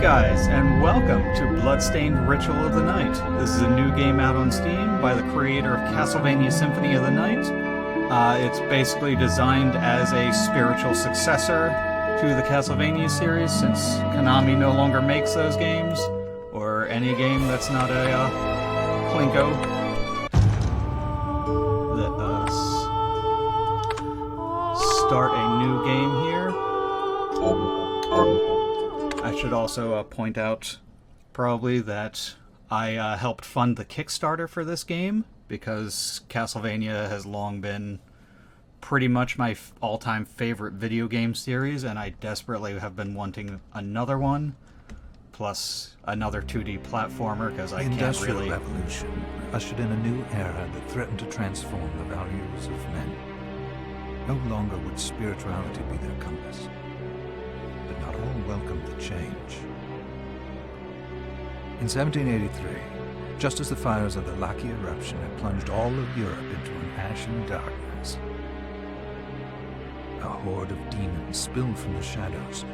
guys, and welcome to Bloodstained Ritual of the Night. This is a new game out on Steam by the creator of Castlevania Symphony of the Night. It's basically designed as a spiritual successor to the Castlevania series, since Konami no longer makes those games, or any game that's not a Plinko. Let us start a new game here. I should also point out, probably, that I helped fund the Kickstarter for this game, because Castlevania has long been pretty much my all-time favorite video game series, and I desperately have been wanting another one, plus another 2D platformer, because I can't really... The Industrial Revolution ushered in a new era that threatened to transform the values of men. No longer would spirituality be their compass. But not all welcomed the change. In 1783, just as the fires of the Laki eruption had plunged all of Europe into an ashen darkness, a horde of demons spilled from the shadows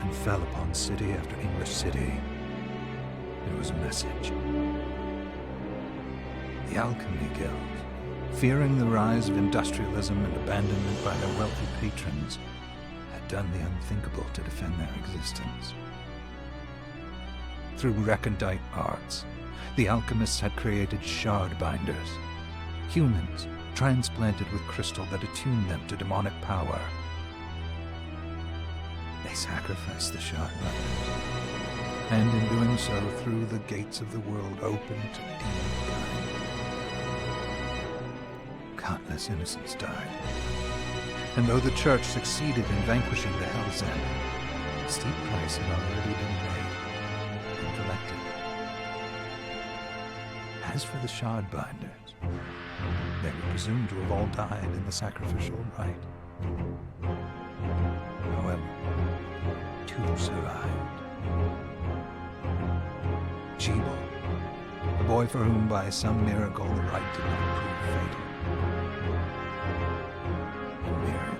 and fell upon city after English city. It was a message. The Alchemy Guild, fearing the rise of industrialism and abandonment by their wealthy patrons, had done the unthinkable to defend their existence. Through recondite arts, the alchemists had created shard binders, humans transplanted with crystal that attuned them to demonic power. They sacrificed the shard binders, and in doing so threw the gates of the world open to demonkind. Countless innocents died. And though the Church succeeded in vanquishing the Hell's End, a steep price had already been paid and collected. As for the shard binders, they were presumed to have all died in the sacrificial rite. However, two survived. Jebel, the boy for whom by some miracle the rite did not prove fatal. And Miriam,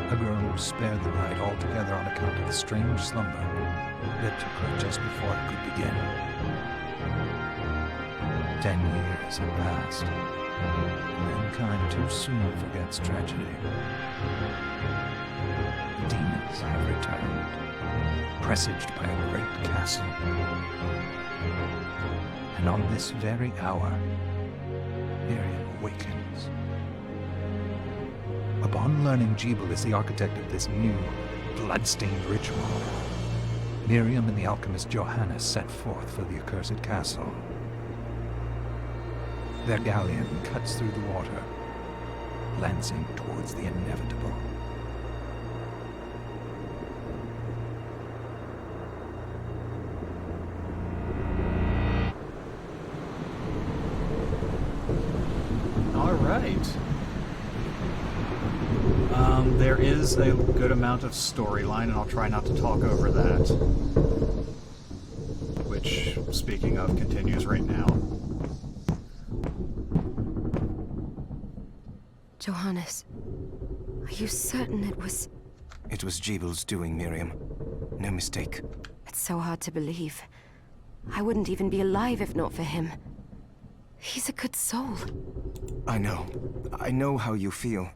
a girl who spared the rite altogether on account of the strange slumber that took her just before it could begin. 10 years have passed. Mankind too soon forgets tragedy. The demons have returned, presaged by a great castle. And on this very hour, Miriam awakens. Upon learning Jebel is the architect of this new, blood-stained ritual, Miriam and the alchemist Johannes set forth for the accursed castle. Their galleon cuts through the water, lancing towards the inevitable. All right. There is a good amount of storyline, and I'll try not to talk over that. Which, speaking of, continues right now. Johannes, are you certain it was... It was Jebel's doing, Miriam. No mistake. It's so hard to believe. I wouldn't even be alive if not for him. He's a good soul. I know how you feel.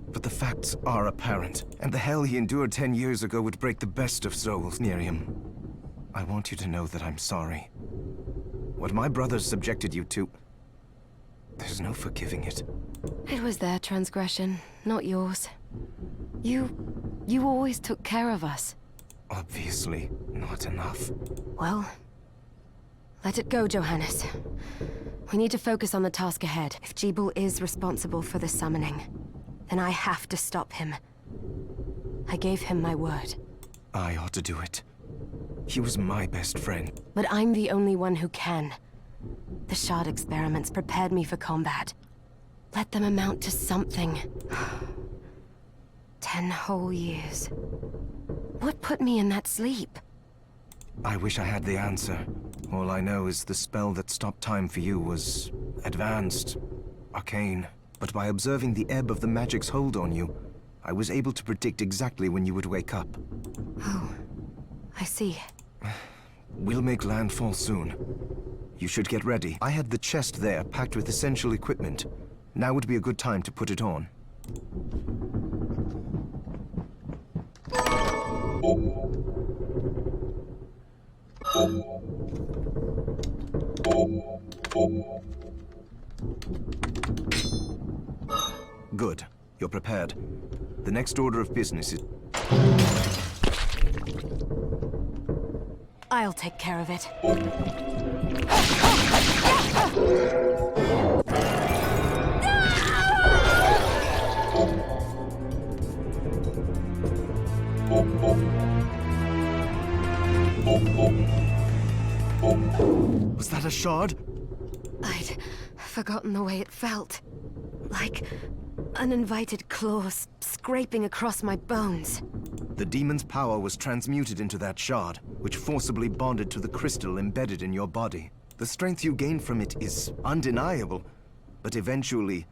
But the facts are apparent, and the hell he endured 10 years ago would break the best of souls, Miriam. I want you to know that I'm sorry. What my brothers subjected you to... There's no forgiving it. It was their transgression, not yours. You always took care of us. Obviously not enough. Well, let it go, Johannes. We need to focus on the task ahead. If Jebel is responsible for the summoning, then I have to stop him. I gave him my word. I ought to do it. He was my best friend. But I'm the only one who can. The shard experiments prepared me for combat. Let them amount to something. 10 whole years. What put me in that sleep? I wish I had the answer. All I know is the spell that stopped time for you was... advanced. Arcane. But by observing the ebb of the magic's hold on you, I was able to predict exactly when you would wake up. Oh, I see. We'll make landfall soon. You should get ready. I had the chest there, packed with essential equipment. Now would be a good time to put it on. Good. You're prepared. The next order of business is... I'll take care of it. Was that a shard? I'd forgotten the way it felt. Like uninvited claws scraping across my bones. The demon's power was transmuted into that shard, which forcibly bonded to the crystal embedded in your body. The strength you gain from it is undeniable, but eventually,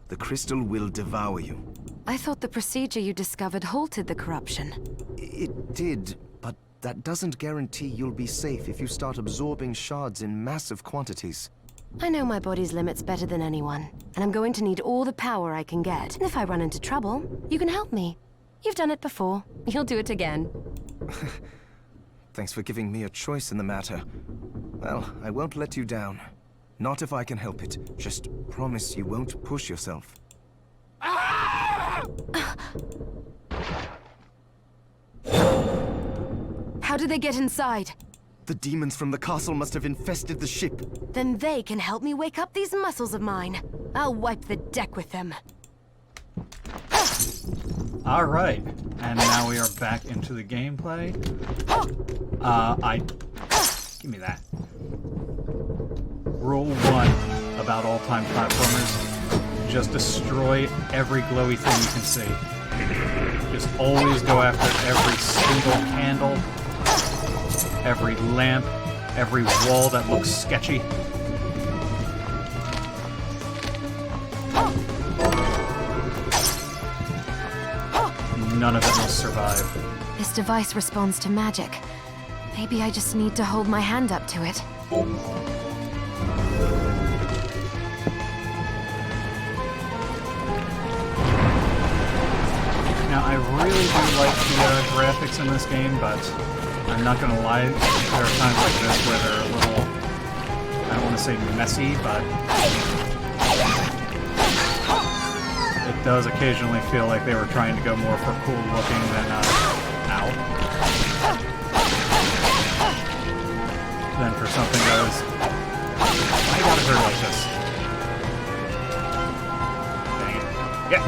the crystal will devour you. I thought the procedure you discovered halted the corruption. It did, but that doesn't guarantee you'll be safe if you start absorbing shards in massive quantities. I know my body's limits better than anyone, and I'm going to need all the power I can get. And if I run into trouble, you can help me. You've done it before. You'll do it again. Thanks for giving me a choice in the matter. Well, I won't let you down. Not if I can help it. Just promise you won't push yourself. How did they get inside? The demons from the castle must have infested the ship. Then they can help me wake up these muscles of mine. I'll wipe the deck with them. Alright, and now we are back into the gameplay. Give me that. Rule 1 about all-time platformers. Just destroy every glowy thing you can see. Just always go after every single candle, every lamp, every wall that looks sketchy. None of it will survive. This device responds to magic. Maybe I just need to hold my hand up to it. Now, I really do like the graphics in this game, but I'm not gonna lie, there are times like this where they're a little, I don't want to say messy, but it does occasionally feel like they were trying to go more for cool looking than, than for something that was, why gotta hurt like this? Dang it. Yeah.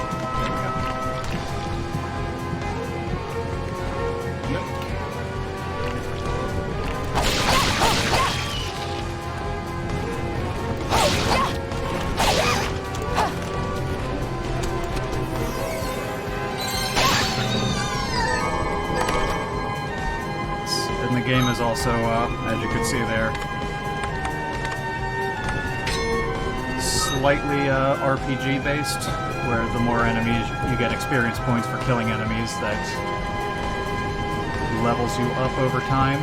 And the game is also, as you can see there, slightly RPG based, where the more enemies you get experience points for killing enemies, that levels you up over time.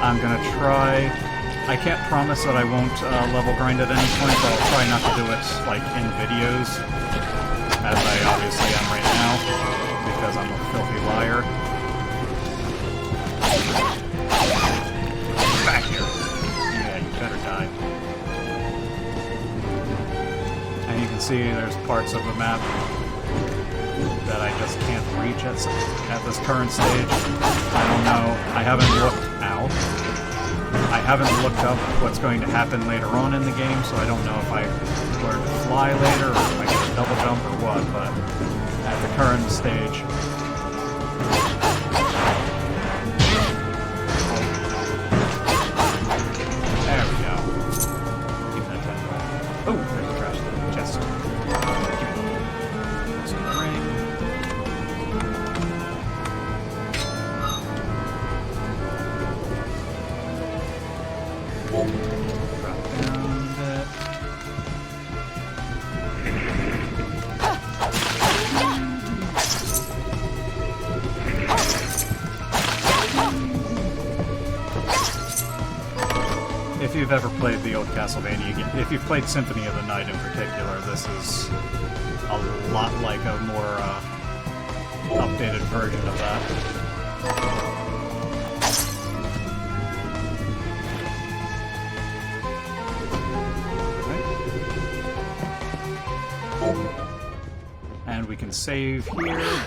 I'm gonna try. I can't promise that I won't level grind at any point, but I'll try not to do it like in videos, as I obviously am right now, because I'm a filthy liar. Back here. Yeah, you better die. And you can see there's parts of the map that I just can't reach at this current stage. I don't know. I haven't looked up what's going to happen later on in the game, so I don't know if I learn to fly later or if I get a double jump or what, but at the current stage, there we go. Keep that tempo. Oh, there's a trash chest. There's a ring. Drop down a bit. if you've ever played the old Castlevania game, if you've played Symphony of the Night in particular, this is a lot like a more updated version of that. And we can save here.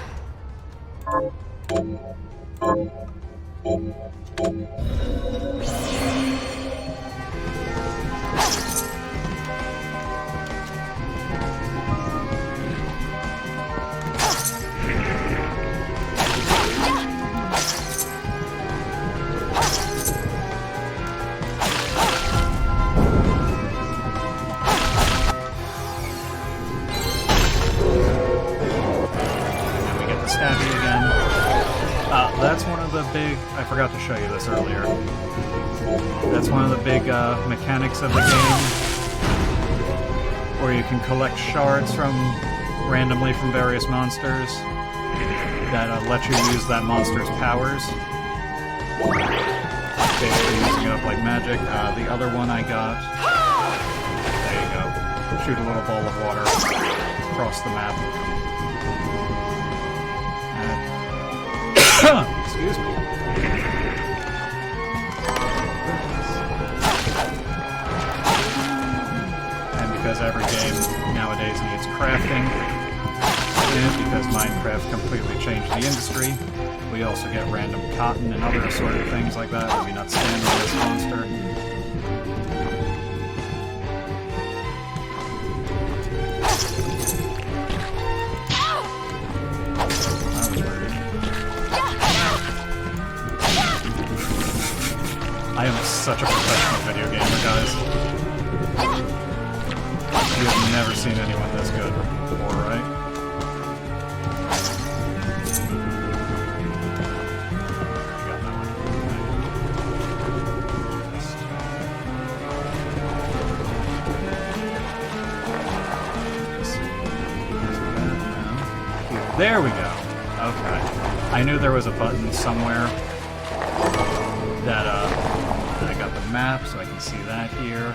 That's one of the big... I forgot to show you this earlier. That's one of the big mechanics of the game, where you can collect shards randomly from various monsters that let you use that monster's powers. Basically using it up like magic. The other one I got... There you go. Shoot a little ball of water across the map. Excuse me. And because every game nowadays needs crafting, and because Minecraft completely changed the industry, we also get random cotton and other sort of things like that. Let me not stand on this monster. I am such a professional video gamer, guys. You have never seen anyone this good before, right? You got that one. Okay. There we go. Okay. I knew there was a button somewhere that, I got the map, so I can see that here.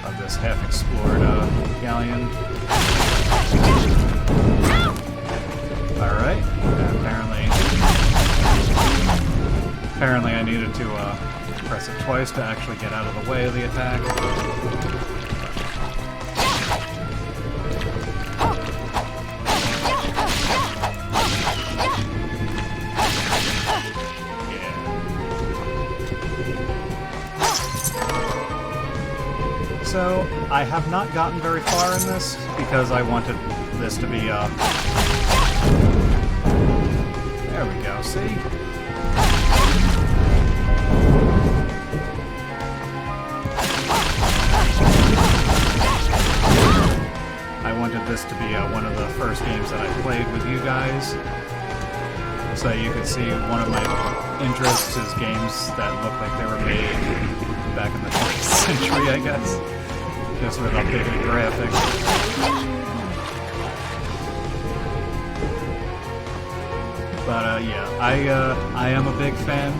Of this half-explored galleon. Alright. Apparently I needed to press it twice to actually get out of the way of the attack. So, I have not gotten very far in this, because I wanted this to be, there we go, see? I wanted this to be one of the first games that I played with you guys, so you could see one of my interests is games that look like they were made back in the 20th century, I guess. Just with updated graphics. But yeah, I am a big fan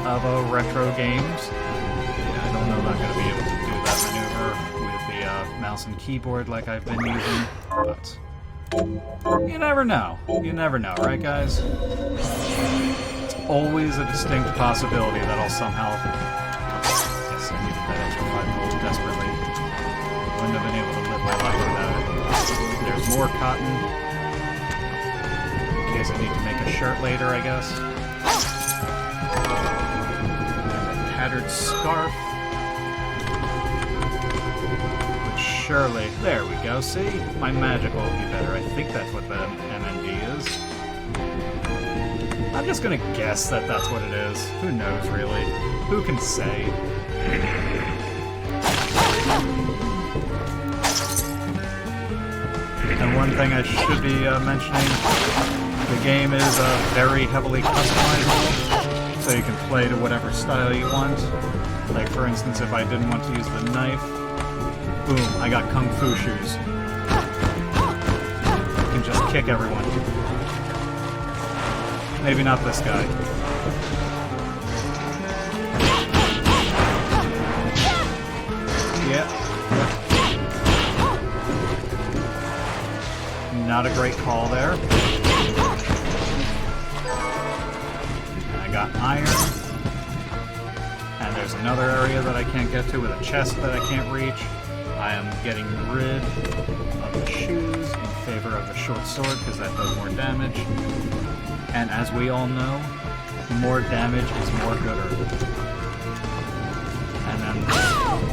of retro games. Yeah, I don't know if I'm going to be able to do that maneuver with the mouse and keyboard like I've been using, but you never know. You never know, right guys? It's always a distinct possibility that I'll somehow... Yes, I needed that extra 5 volts desperately. Wouldn't have been able to live my life without it. There's more cotton. In case I need to make a shirt later, I guess. And a tattered scarf. Which surely... There we go, see? My magic will be better. I think that's what the MND is. I'm just gonna guess that that's what it is. Who knows, really? Who can say? And one thing I should be mentioning, the game is very heavily customizable, so you can play to whatever style you want. Like for instance, if I didn't want to use the knife, boom, I got Kung Fu shoes. I can just kick everyone. Maybe not this guy. not a great call there. And I got iron. And there's another area that I can't get to with a chest that I can't reach. I am getting rid of the shoes in favor of the short sword because that does more damage. And as we all know, more damage is more gooder. And then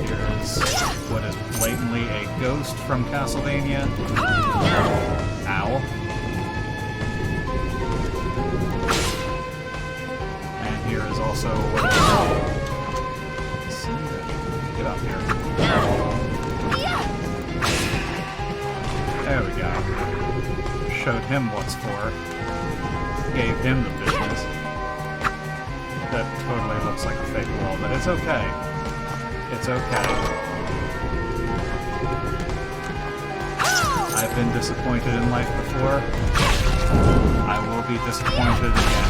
here is what is blatantly a ghost from Castlevania. Ow. And here is also what is... Get up here. There we go. Showed him what's for. Gave him the business. That totally looks like a fake wall, but it's okay. It's okay. I've been disappointed in life before. I will be disappointed again.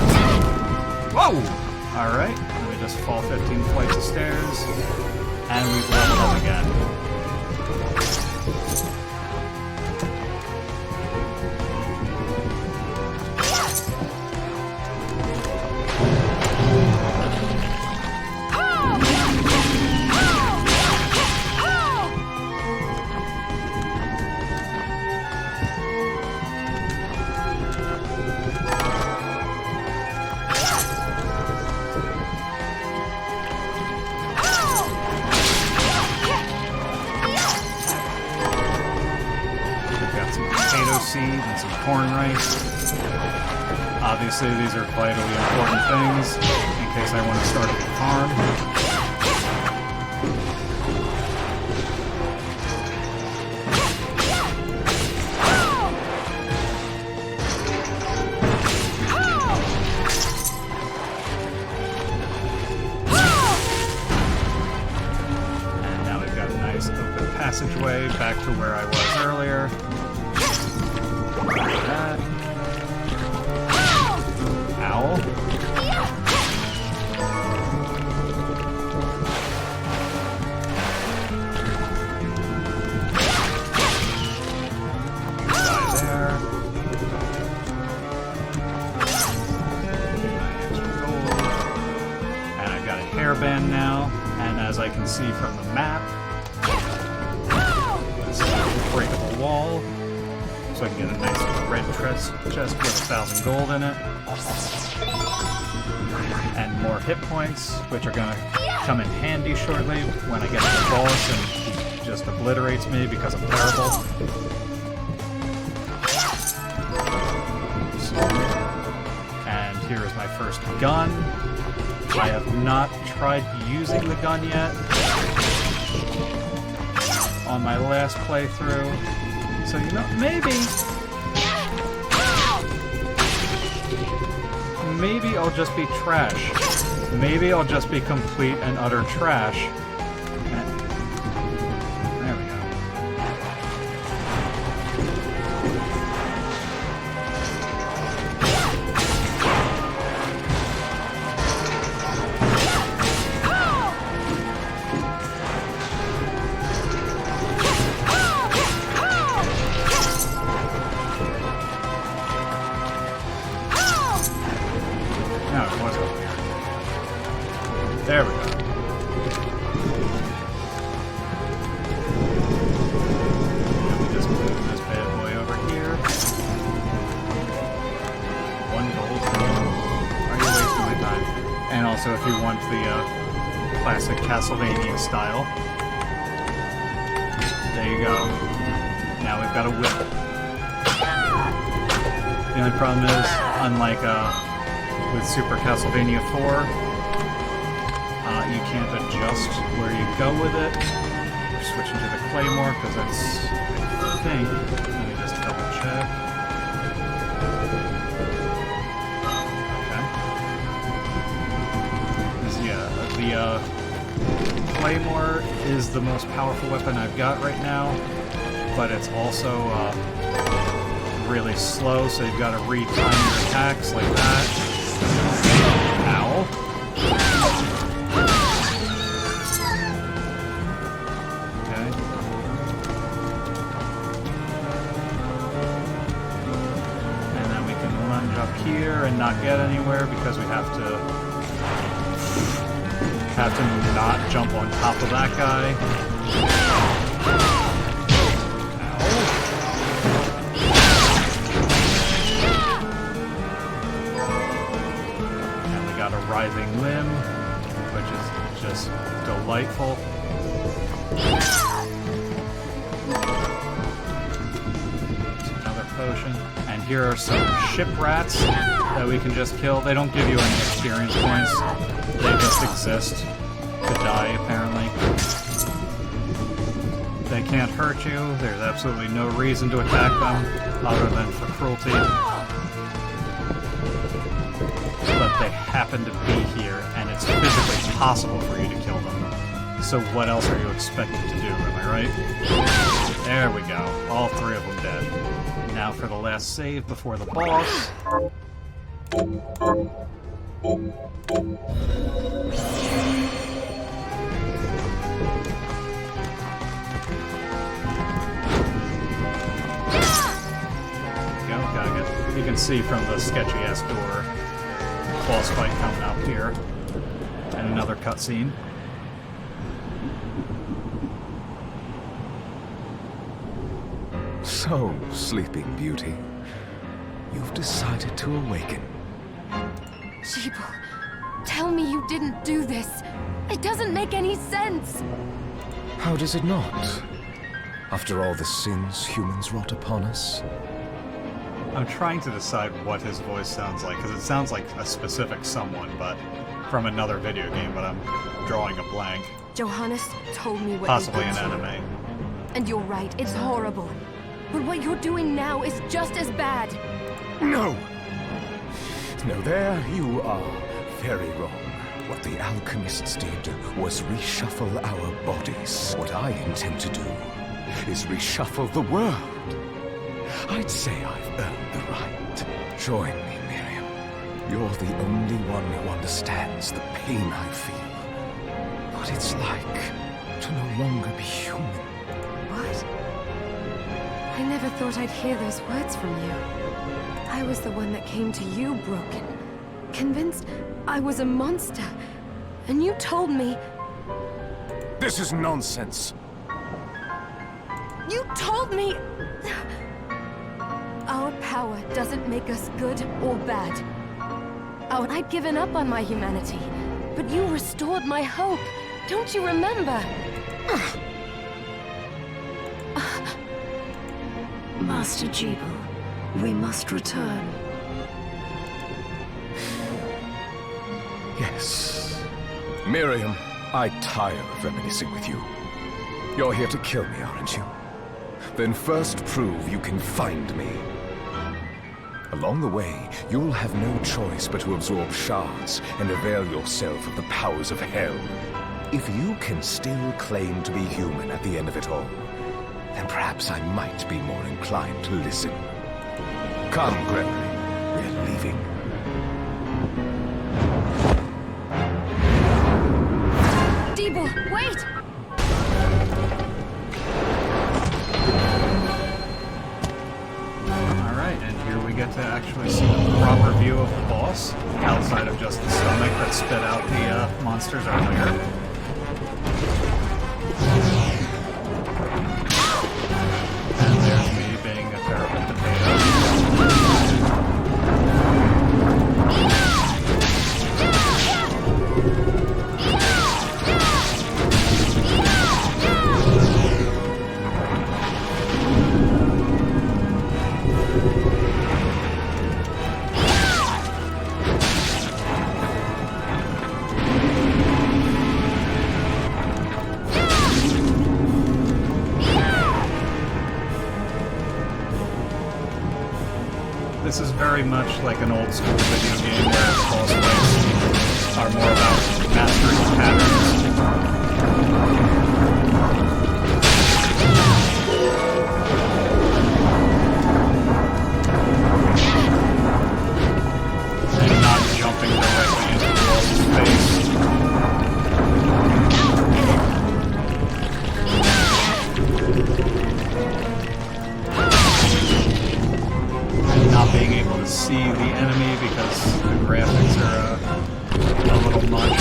Whoa! Alright, let me just fall 15 flights of stairs. And we've leveled up again. And some corn rice. Obviously, these are vitally important things in case I want to start a farm. And now we've got a nice open passageway back to where I was earlier. That. Owl. Die there. And I've got a hairband now, and as I can see from the map, this is a breakable wall. So I can get a nice red chest with 1,000 gold in it. And more hit points, which are going to come in handy shortly when I get to the boss and he just obliterates me because I'm terrible. And here is my first gun. I have not tried using the gun yet on my last playthrough. So, you know, maybe I'll just be trash. Maybe I'll just be complete and utter trash. There we go. There we go. Let me just move this bad boy over here. 1 gold. Are you wasting my time? And also, if you want the classic Castlevania style, there you go. Now we've got a whip. The only problem is, unlike with Super Castlevania 4, you can't adjust where you go with it. We're switching to the Claymore because that's, I think, let me just double check. Okay. The Claymore is the most powerful weapon I've got right now, but it's also really slow, so you've got to retime your attacks like that. Ow. here and not get anywhere because we have to not jump on top of that guy. And we got a writhing limb, which is just delightful. Another potion. And here are some ship rats that we can just kill. They don't give you any experience points. They just exist to die, apparently. They can't hurt you. There's absolutely no reason to attack them other than for cruelty. But they happen to be here, and it's physically possible for you to kill them. So what else are you expected to do, am I right? There we go. All three of them dead. Now for the last save before the boss. You can see from the sketchy-ass door, boss fight coming up here, and another cutscene. So, Sleeping Beauty, you've decided to awaken. Jeeble, tell me you didn't do this. It doesn't make any sense. How does it not? After all the sins humans wrought upon us? I'm trying to decide what his voice sounds like, because it sounds like a specific someone, but from another video game, but I'm drawing a blank. Johannes told me what Possibly they an did to you. anime. And you're right, it's horrible. But what you're doing now is just as bad. No! No, there you are. Very wrong. What the alchemists did was reshuffle our bodies. What I intend to do is reshuffle the world. I'd say I've earned the right. Join me, Miriam. You're the only one who understands the pain I feel. What it's like to no longer be human. What? I never thought I'd hear those words from you. I was the one that came to you broken, convinced I was a monster. And you told me... This is nonsense. You told me... Our power doesn't make us good or bad. I'd given up on my humanity, but you restored my hope. Don't you remember? Master Jeeble, we must return. Yes. Miriam, I tire of reminiscing with you. You're here to kill me, aren't you? Then first prove you can find me. Along the way, you'll have no choice but to absorb shards and avail yourself of the powers of hell. If you can still claim to be human at the end of it all, then perhaps I might be more inclined to listen. Come, Gregory. We're leaving. Jeeble, wait! Alright, and here we get to actually see the proper view of the boss, outside of just the stomach that spit out the monsters earlier. And there's me being a terrible potato. This is very much like an old school video game where boss fights are more about mastering patterns. And not jumping directly into the boss's face. Not being able to to see the enemy because the graphics are a little much.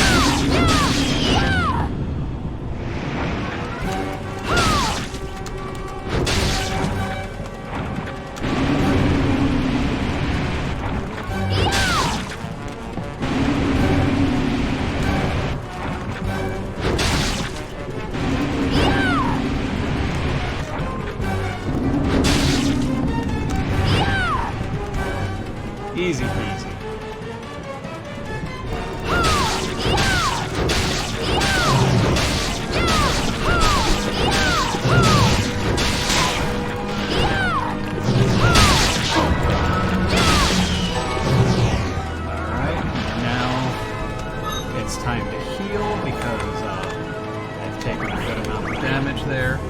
Easy peasy. Alright, now it's time to heal because I've taken a good amount of damage there.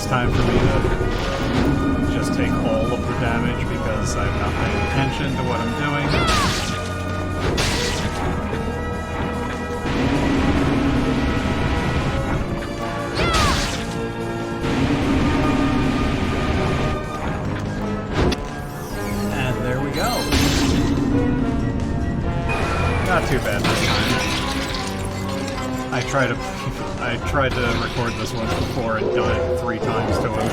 Time for me to just take all of the damage because I'm not paying attention to what I'm doing. And there we go. Not too bad this time. I tried to record this once before and died 3 times to him.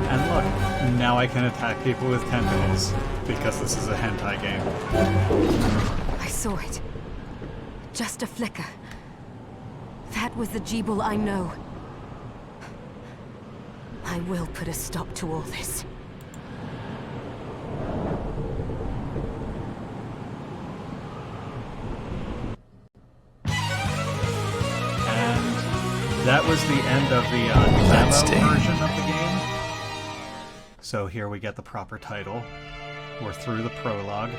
And look, now I can attack people with tentacles, because this is a hentai game. I saw it. Just a flicker. That was the Jeeble I know. I will put a stop to all this. That was the end of the demo version of the game. So here we get the proper title. We're through the prologue.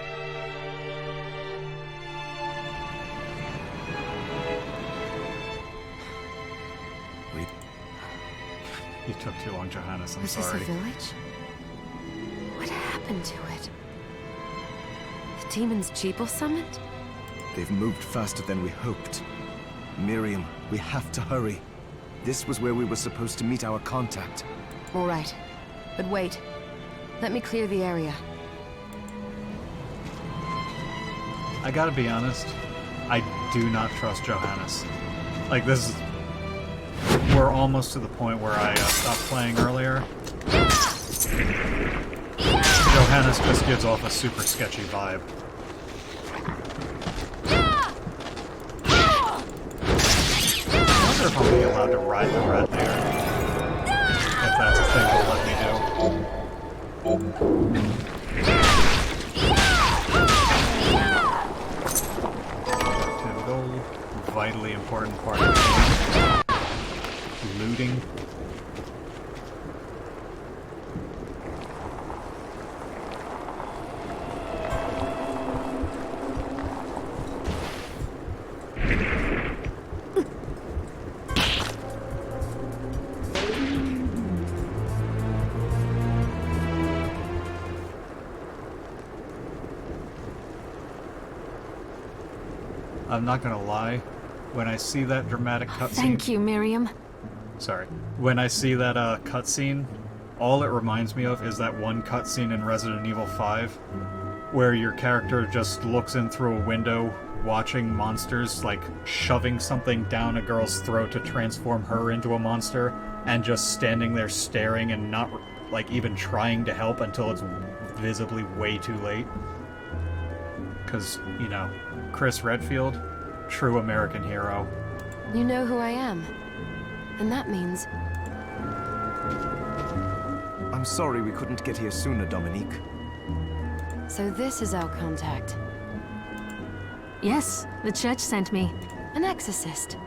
You took too long, Johannes. I'm sorry. Was this a village? What happened to it? The demons Jeeble summoned? They've moved faster than we hoped. Miriam, we have to hurry. This was where we were supposed to meet our contact. All right. But wait. Let me clear the area. I gotta be honest, I do not trust Johannes. Like, this is... We're almost to the point where I stopped playing earlier. Johannes just gives off a super sketchy vibe. I wonder if I'll be allowed to ride the red deer. If that's a thing they'll let me do. Typical, vitally important part of the game. Looting. I'm not gonna lie, when I see that dramatic cutscene... Thank you, Miriam. Sorry. When I see that cutscene, all it reminds me of is that one cutscene in Resident Evil 5, where your character just looks in through a window, watching monsters, like, shoving something down a girl's throat to transform her into a monster, and just standing there staring and not, like, even trying to help until it's visibly way too late. Because, you know, Chris Redfield, true American hero. You know who I am. And that means... I'm sorry we couldn't get here sooner, Dominique. So this is our contact. Yes, the church sent me. An exorcist.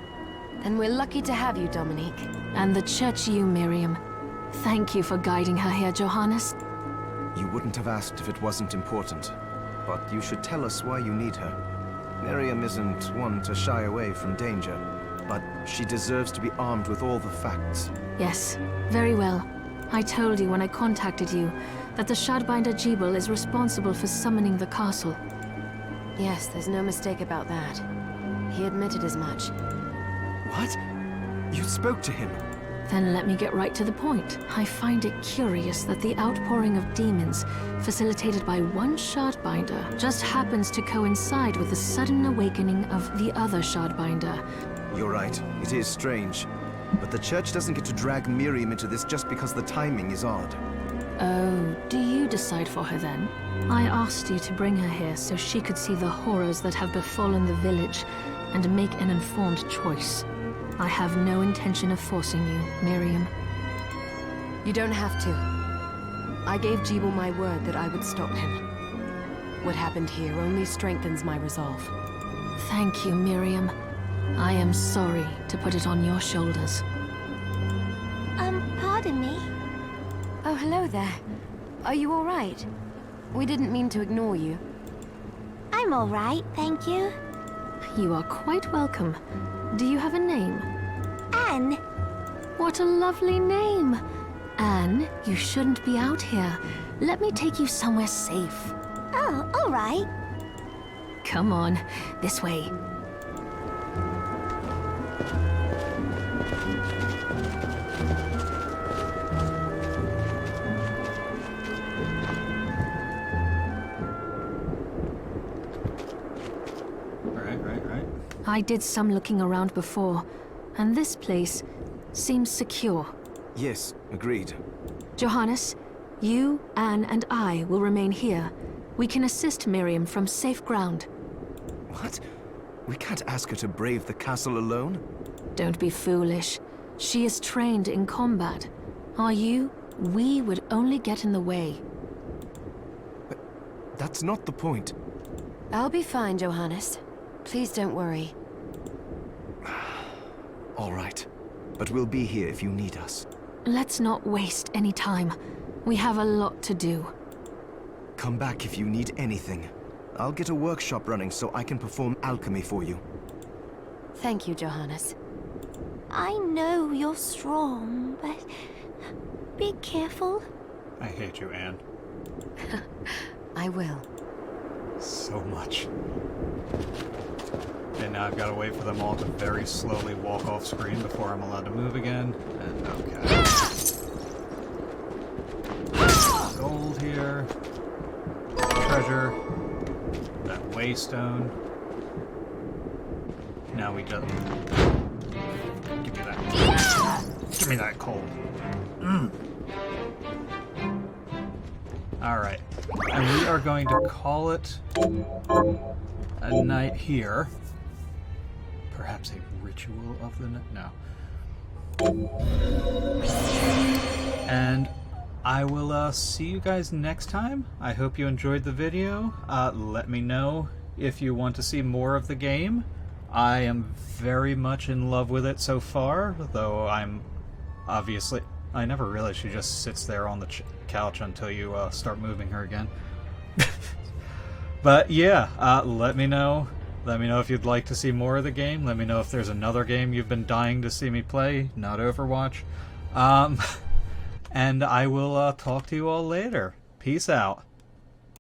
Then we're lucky to have you, Dominique. And the church you, Miriam. Thank you for guiding her here, Johannes. You wouldn't have asked if it wasn't important. But you should tell us why you need her. Miriam isn't one to shy away from danger, but she deserves to be armed with all the facts. Yes, very well. I told you when I contacted you that the Shardbinder Jebel is responsible for summoning the castle. Yes, there's no mistake about that. He admitted as much. What? You spoke to him? Then let me get right to the point. I find it curious that the outpouring of demons, facilitated by one Shardbinder, just happens to coincide with the sudden awakening of the other Shardbinder. You're right. It is strange. But the church doesn't get to drag Miriam into this just because the timing is odd. Oh, do you decide for her then? I asked you to bring her here so she could see the horrors that have befallen the village and make an informed choice. I have no intention of forcing you, Miriam. You don't have to. I gave Jebel my word that I would stop him. What happened here only strengthens my resolve. Thank you, Miriam. I am sorry to put it on your shoulders. Pardon me? Oh, hello there. Are you all right? We didn't mean to ignore you. I'm all right, thank you. You are quite welcome. Do you have a name? Anne. What a lovely name! Anne, you shouldn't be out here. Let me take you somewhere safe. Oh, all right. Come on, this way. Right. I did some looking around before, and this place seems secure. Yes, agreed. Johannes, you, Anne, and I will remain here. We can assist Miriam from safe ground. What? We can't ask her to brave the castle alone? Don't be foolish. She is trained in combat. Are you? We would only get in the way. That's not the point. I'll be fine, Johannes. Please don't worry. All right. But we'll be here if you need us. Let's not waste any time. We have a lot to do. Come back if you need anything. I'll get a workshop running so I can perform alchemy for you. Thank you, Johannes. I know you're strong, but be careful. I hate you, Anne. I will. So much. And now I've got to wait for them all to very slowly walk off screen before I'm allowed to move again. And okay. Gold here. Treasure. That waystone. Now we just... Give me that. Give me that coal. Alright. And we are going to call it a night here. Perhaps a ritual of the night? No. And I will see you guys next time. I hope you enjoyed the video. Let me know if you want to see more of the game. I am very much in love with it so far, though I'm obviously... I never realized she just sits there on the couch until you start moving her again. But yeah, let me know. Let me know if you'd like to see more of the game. Let me know if there's another game you've been dying to see me play, not Overwatch. And I will talk to you all later. Peace out.